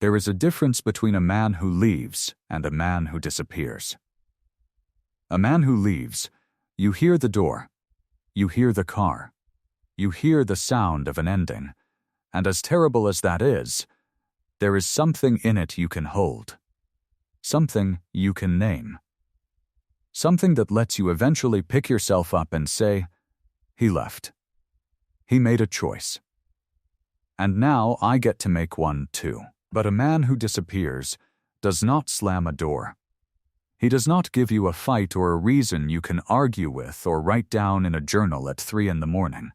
There is a difference between a man who leaves and a man who disappears. A man who leaves, you hear the door, you hear the car, you hear the sound of an ending, and as terrible as that is, there is something in it you can hold, something you can name, something that lets you eventually pick yourself up and say, he left. He made a choice. And now I get to make one too. But a man who disappears does not slam a door. He does not give you a fight or a reason you can argue with or write down in a journal at 3 a.m.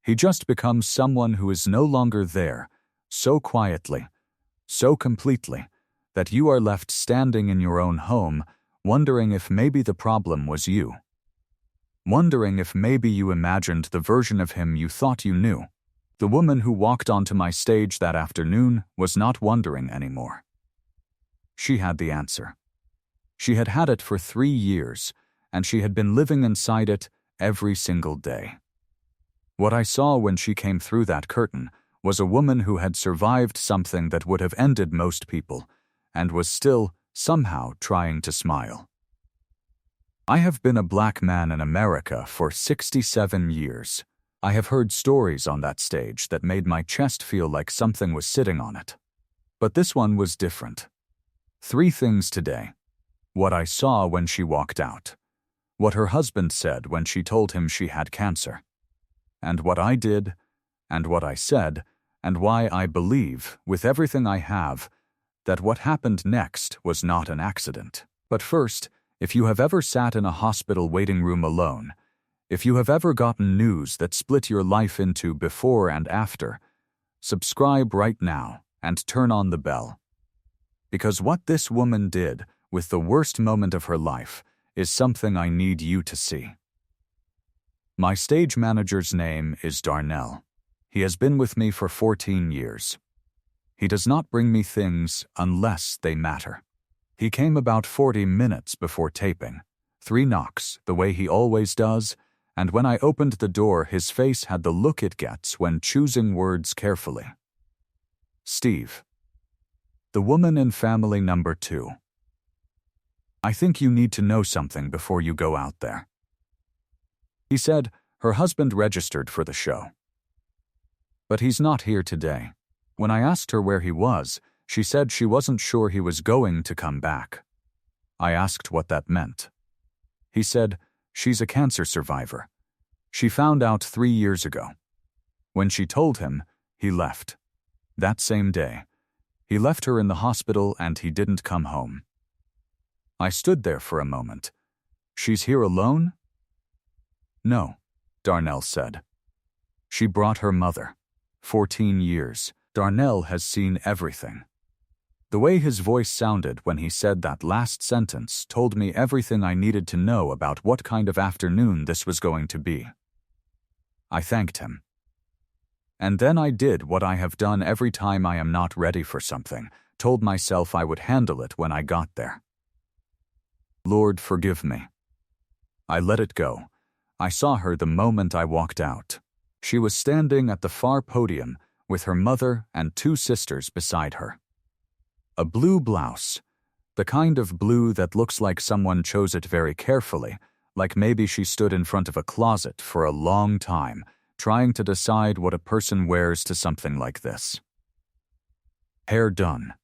He just becomes someone who is no longer there, so quietly, so completely, that you are left standing in your own home, wondering if maybe the problem was you. Wondering if maybe you imagined the version of him you thought you knew. The woman who walked onto my stage that afternoon was not wondering anymore. She had the answer. She had had it for 3 years, and she had been living inside it every single day. What I saw when she came through that curtain was a woman who had survived something that would have ended most people, and was still, somehow, trying to smile. I have been a black man in America for 67 years. I have heard stories on that stage that made my chest feel like something was sitting on it. But this one was different. 3 things today. What I saw when she walked out. What her husband said when she told him she had cancer. And what I did, and what I said, and why I believe, with everything I have, that what happened next was not an accident. But first, if you have ever sat in a hospital waiting room alone, if you have ever gotten news that split your life into before and after, subscribe right now and turn on the bell. Because what this woman did with the worst moment of her life is something I need you to see. My stage manager's name is Darnell. He has been with me for 14 years. He does not bring me things unless they matter. He came about 40 minutes before taping, 3 knocks, the way he always does, and when I opened the door, his face had the look it gets when choosing words carefully. Steve. The woman in family number 2. I think you need to know something before you go out there. He said her husband registered for the show. But he's not here today. When I asked her where he was, she said she wasn't sure he was going to come back. I asked what that meant. He said, she's a cancer survivor. She found out 3 years ago. When she told him, he left. That same day. He left her in the hospital and he didn't come home. I stood there for a moment. She's here alone? No, Darnell said. She brought her mother. 14 years. Darnell has seen everything. The way his voice sounded when he said that last sentence told me everything I needed to know about what kind of afternoon this was going to be. I thanked him. And then I did what I have done every time I am not ready for something, told myself I would handle it when I got there. Lord, forgive me. I let it go. I saw her the moment I walked out. She was standing at the far podium with her mother and 2 sisters beside her. A blue blouse, the kind of blue that looks like someone chose it very carefully, like maybe she stood in front of a closet for a long time, trying to decide what a person wears to something like this. Hair done.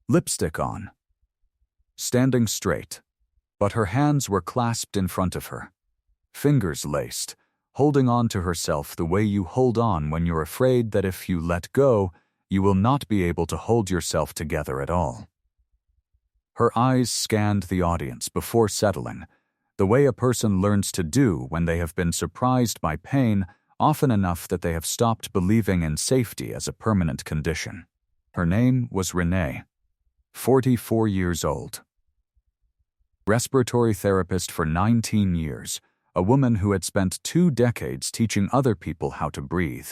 Lipstick on. Standing straight, but her hands were clasped in front of her. Fingers laced, holding on to herself the way you hold on when you're afraid that if you let go, you will not be able to hold yourself together at all. Her eyes scanned the audience before settling, the way a person learns to do when they have been surprised by pain often enough that they have stopped believing in safety as a permanent condition. Her name was Renee, 44 years old. Respiratory therapist for 19 years, a woman who had spent 2 decades teaching other people how to breathe.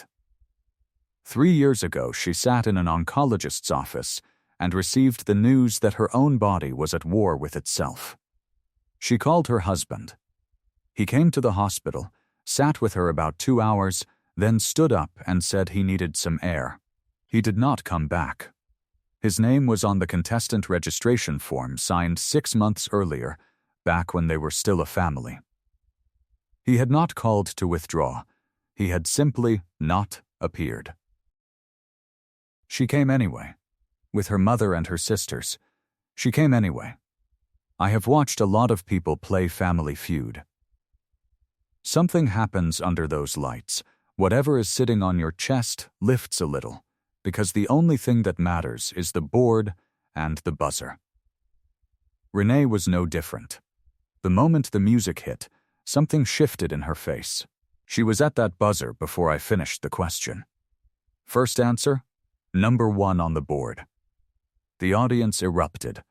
3 years ago, she sat in an oncologist's office and received the news that her own body was at war with itself. She called her husband. He came to the hospital, sat with her about 2 hours, then stood up and said he needed some air. He did not come back. His name was on the contestant registration form signed 6 months earlier, back when they were still a family. He had not called to withdraw. He had simply not appeared. She came anyway, with her mother and her sisters. She came anyway. I have watched a lot of people play Family Feud. Something happens under those lights. Whatever is sitting on your chest lifts a little, because the only thing that matters is the board and the buzzer. Renee was no different. The moment the music hit, something shifted in her face. She was at that buzzer before I finished the question. First answer, number 1 on the board. The audience erupted.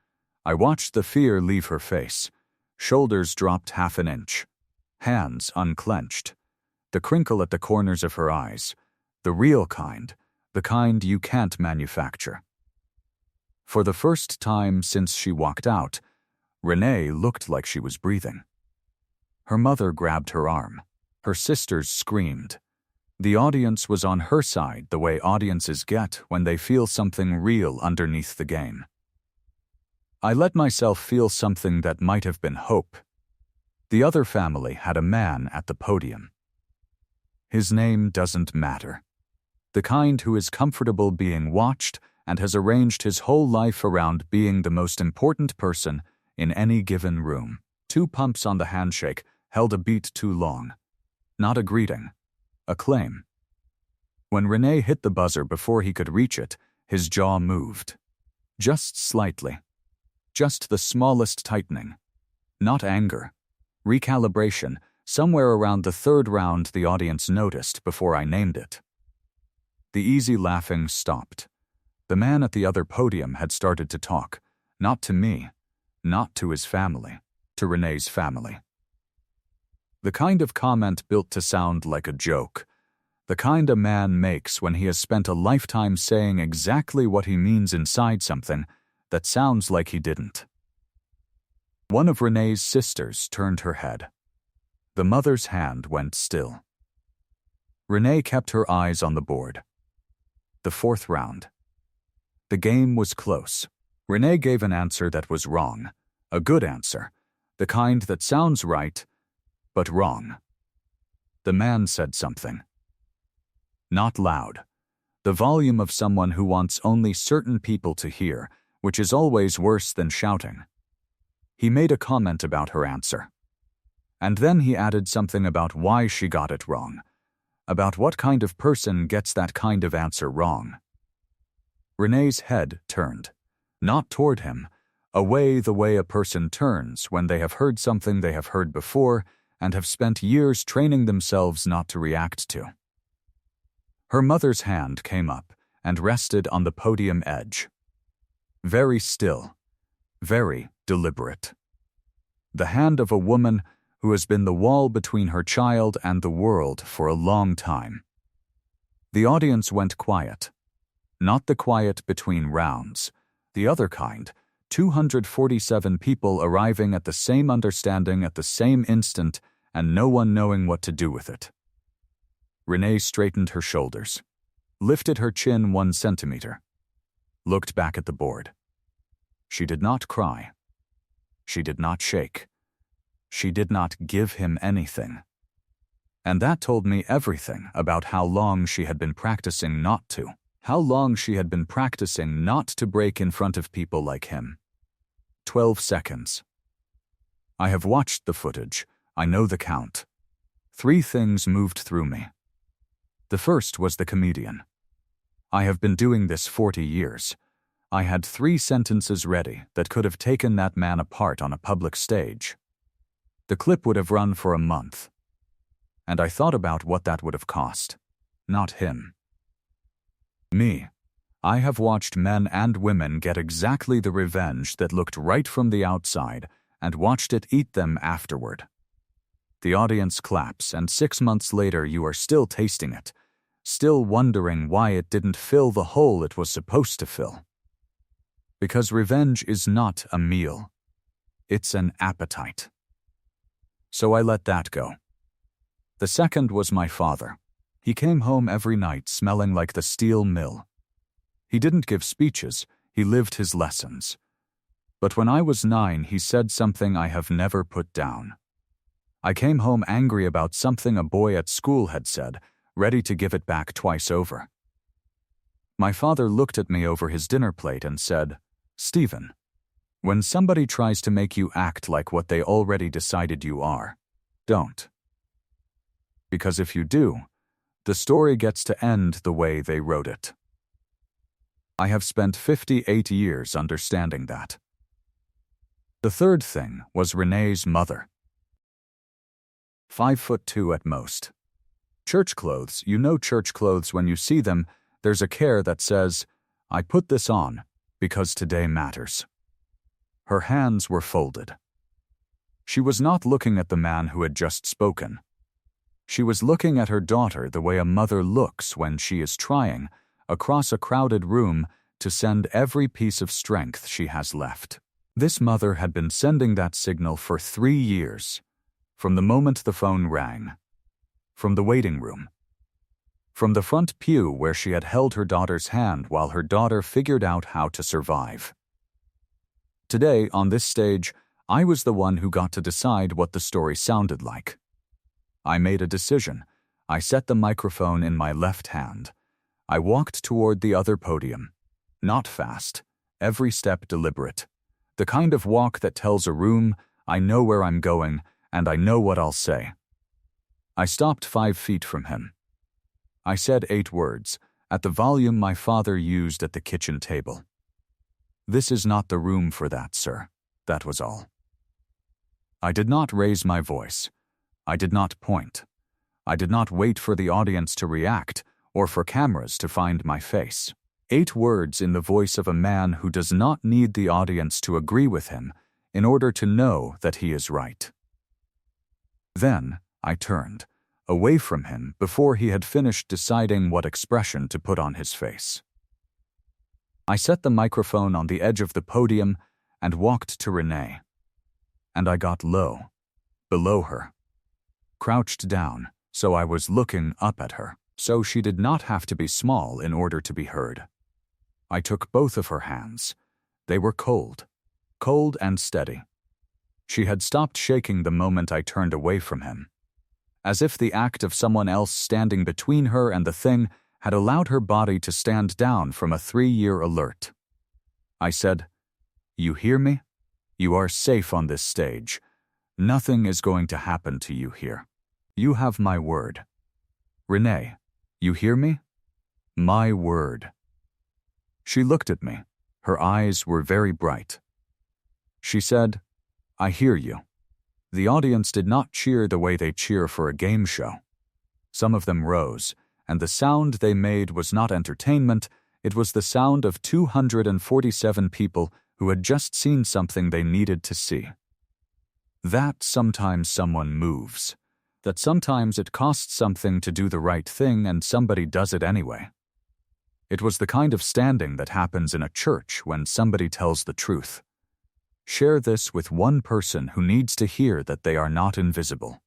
I watched the fear leave her face. Shoulders dropped half an inch. Hands unclenched. The crinkle at the corners of her eyes. The real kind. The kind you can't manufacture. For the first time since she walked out, Renee looked like she was breathing. Her mother grabbed her arm. Her sisters screamed. The audience was on her side the way audiences get when they feel something real underneath the game. I let myself feel something that might have been hope. The other family had a man at the podium. His name doesn't matter. The kind who is comfortable being watched and has arranged his whole life around being the most important person in any given room. 2 pumps on the handshake held a beat too long. Not a greeting, a claim. When Renee hit the buzzer before he could reach it, his jaw moved. Just slightly. Just the smallest tightening. Not anger. Recalibration, somewhere around the 3rd round the audience noticed before I named it. The easy laughing stopped. The man at the other podium had started to talk, not to me, not to his family, to Renee's family. The kind of comment built to sound like a joke. The kind a man makes when he has spent a lifetime saying exactly what he means inside something that sounds like he didn't. One of Renee's sisters turned her head. The mother's hand went still. Renee kept her eyes on the board. The 4th round. The game was close. Renee gave an answer that was wrong. A good answer. The kind that sounds right, but wrong. The man said something. Not loud. The volume of someone who wants only certain people to hear, which is always worse than shouting. He made a comment about her answer. And then he added something about why she got it wrong. About what kind of person gets that kind of answer wrong. Renee's head turned. Not toward him. Away the way a person turns when they have heard something they have heard before and have spent years training themselves not to react to. Her mother's hand came up and rested on the podium edge. Very still. Very deliberate. The hand of a woman who has been the wall between her child and the world for a long time. The audience went quiet. Not the quiet between rounds. The other kind. 247 people arriving at the same understanding at the same instant and no one knowing what to do with it. Renee straightened her shoulders, lifted her chin 1 centimeter, looked back at the board. She did not cry. She did not shake. She did not give him anything. And that told me everything about how long she had been practicing not to. How long she had been practicing not to break in front of people like him. 12 seconds. I have watched the footage. I know the count. 3 things moved through me. The first was the comedian. I have been doing this 40 years. I had 3 sentences ready that could have taken that man apart on a public stage. The clip would have run for a month. And I thought about what that would have cost. Not him. Me. I have watched men and women get exactly the revenge that looked right from the outside and watched it eat them afterward. The audience claps, and 6 months later you are still tasting it, still wondering why it didn't fill the hole it was supposed to fill. Because revenge is not a meal. It's an appetite. So I let that go. The second was my father. He came home every night smelling like the steel mill. He didn't give speeches. He lived his lessons. But when I was 9, he said something I have never put down. I came home angry about something a boy at school had said, ready to give it back twice over. My father looked at me over his dinner plate and said, "Stephen, when somebody tries to make you act like what they already decided you are, don't. Because if you do, the story gets to end the way they wrote it." I have spent 58 years understanding that. The third thing was Renee's mother. 5'2" at most. Church clothes, you know church clothes when you see them, there's a care that says, "I put this on because today matters." Her hands were folded. She was not looking at the man who had just spoken. She was looking at her daughter the way a mother looks when she is trying, across a crowded room, to send every piece of strength she has left. This mother had been sending that signal for 3 years, from the moment the phone rang, from the waiting room, from the front pew where she had held her daughter's hand while her daughter figured out how to survive. Today, on this stage, I was the one who got to decide what the story sounded like. I made a decision. I set the microphone in my left hand. I walked toward the other podium. Not fast, every step deliberate. The kind of walk that tells a room, I know where I'm going, and I know what I'll say. I stopped 5 feet from him. I said 8 words, at the volume my father used at the kitchen table. "This is not the room for that, sir." That was all. I did not raise my voice. I did not point. I did not wait for the audience to react or for cameras to find my face. 8 words in the voice of a man who does not need the audience to agree with him in order to know that he is right. Then I turned, away from him before he had finished deciding what expression to put on his face. I set the microphone on the edge of the podium and walked to Renee. And I got low, below her, crouched down, so I was looking up at her, so she did not have to be small in order to be heard. I took both of her hands. They were cold, cold and steady. She had stopped shaking the moment I turned away from him, as if the act of someone else standing between her and the thing had allowed her body to stand down from a 3-year alert. I said, "You hear me? You are safe on this stage. Nothing is going to happen to you here. You have my word. Renee, you hear me? My word." She looked at me. Her eyes were very bright. She said, "I hear you." The audience did not cheer the way they cheer for a game show. Some of them rose, and the sound they made was not entertainment, it was the sound of 247 people who had just seen something they needed to see. That sometimes someone moves. That sometimes it costs something to do the right thing and somebody does it anyway. It was the kind of standing that happens in a church when somebody tells the truth. Share this with one person who needs to hear that they are not invisible.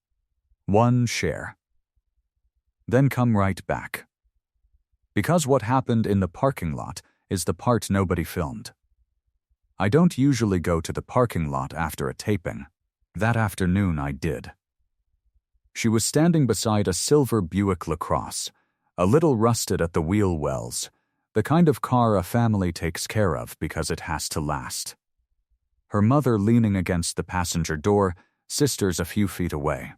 One share. Then come right back. Because what happened in the parking lot is the part nobody filmed. I don't usually go to the parking lot after a taping. That afternoon I did. She was standing beside a silver Buick LaCrosse, a little rusted at the wheel wells, the kind of car a family takes care of because it has to last. Her mother leaning against the passenger door, sisters a few feet away.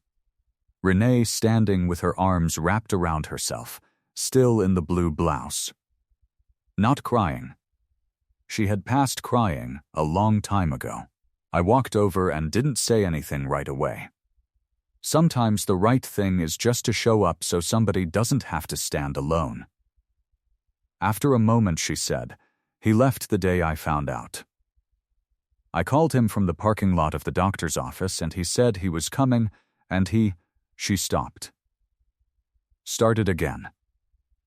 Renee standing with her arms wrapped around herself, still in the blue blouse. Not crying. She had passed crying a long time ago. I walked over and didn't say anything right away. Sometimes the right thing is just to show up so somebody doesn't have to stand alone. After a moment, she said, "He left the day I found out." I called him from the parking lot of the doctor's office and he said he was coming and she stopped. Started again.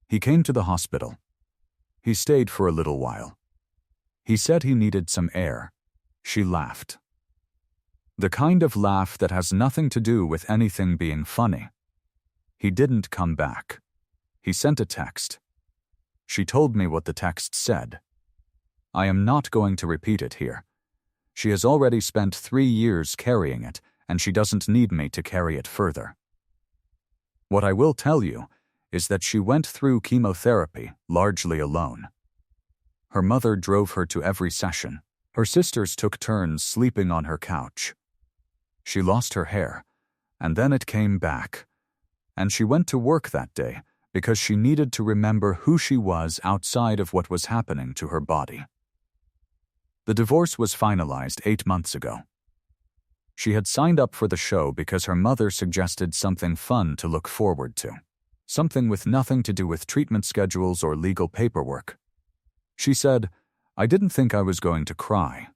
He came to the hospital. He stayed for a little while. He said he needed some air. She laughed. The kind of laugh that has nothing to do with anything being funny. He didn't come back. He sent a text. She told me what the text said. I am not going to repeat it here. She has already spent 3 years carrying it, and she doesn't need me to carry it further. What I will tell you is that she went through chemotherapy largely alone. Her mother drove her to every session. Her sisters took turns sleeping on her couch. She lost her hair, and then it came back, and she went to work that day because she needed to remember who she was outside of what was happening to her body. The divorce was finalized 8 months ago. She had signed up for the show because her mother suggested something fun to look forward to, something with nothing to do with treatment schedules or legal paperwork. She said, "I didn't think I was going to cry."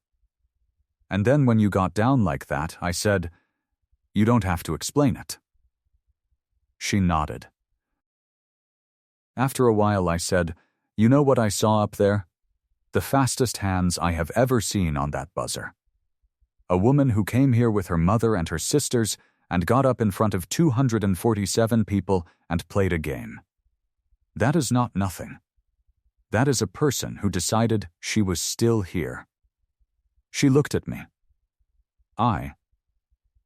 And then when you got down like that, I said, "You don't have to explain it." She nodded. After a while I said, "You know what I saw up there? The fastest hands I have ever seen on that buzzer. A woman who came here with her mother and her sisters and got up in front of 247 people and played a game. That is not nothing. That is a person who decided she was still here." She looked at me. "I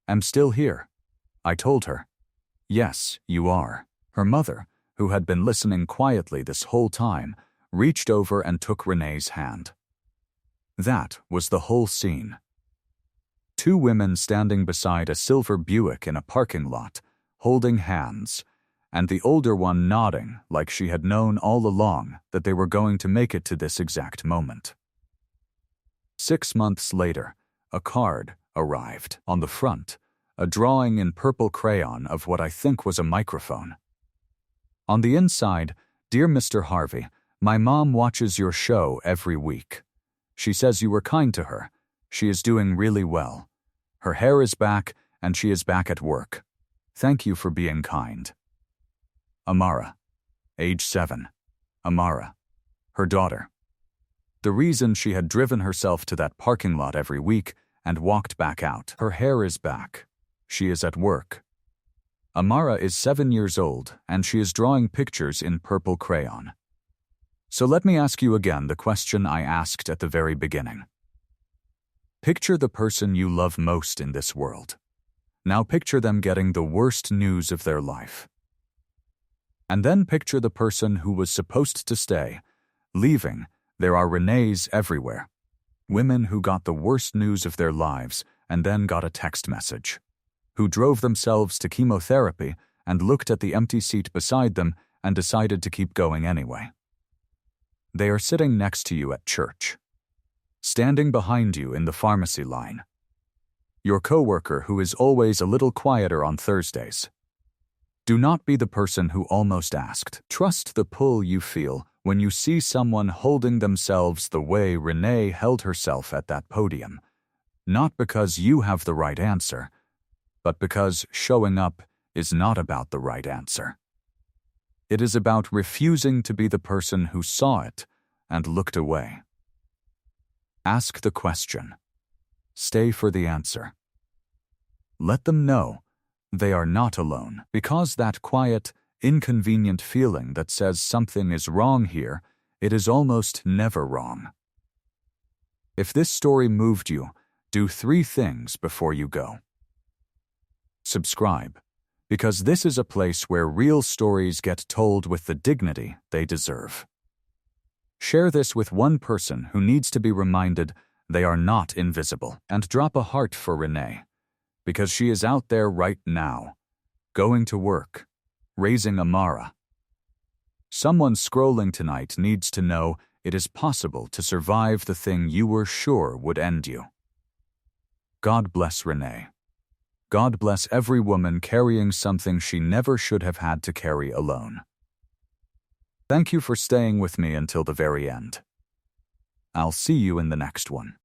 am still here," I told her. "Yes, you are." Her mother, who had been listening quietly this whole time, reached over and took Renee's hand. That was the whole scene. 2 women standing beside a silver Buick in a parking lot, holding hands, and the older one nodding like she had known all along that they were going to make it to this exact moment. 6 months later, a card arrived. On the front, a drawing in purple crayon of what I think was a microphone. On the inside, "Dear Mr. Harvey, my mom watches your show every week. She says you were kind to her. She is doing really well. Her hair is back, and she is back at work. Thank you for being kind. Amara, age 7. Amara, her daughter." The reason she had driven herself to that parking lot every week and walked back out. Her hair is back. She is at work. Amara is 7 years old, and she is drawing pictures in purple crayon. So let me ask you again the question I asked at the very beginning. Picture the person you love most in this world. Now picture them getting the worst news of their life. And then picture the person who was supposed to stay, leaving. There are Renees everywhere. Women who got the worst news of their lives and then got a text message. Who drove themselves to chemotherapy and looked at the empty seat beside them and decided to keep going anyway. They are sitting next to you at church. Standing behind you in the pharmacy line. Your coworker who is always a little quieter on Thursdays. Do not be the person who almost asked. Trust the pull you feel when you see someone holding themselves the way Renee held herself at that podium. Not because you have the right answer, but because showing up is not about the right answer. It is about refusing to be the person who saw it and looked away. Ask the question. Stay for the answer. Let them know they are not alone, because that quiet, inconvenient feeling that says something is wrong here, it is almost never wrong. If this story moved you, do 3 things before you go. Subscribe, because this is a place where real stories get told with the dignity they deserve. Share this with one person who needs to be reminded they are not invisible, and drop a heart for Renee, because she is out there right now, going to work, raising Amara. Someone scrolling tonight needs to know it is possible to survive the thing you were sure would end you. God bless Renee. God bless every woman carrying something she never should have had to carry alone. Thank you for staying with me until the very end. I'll see you in the next one.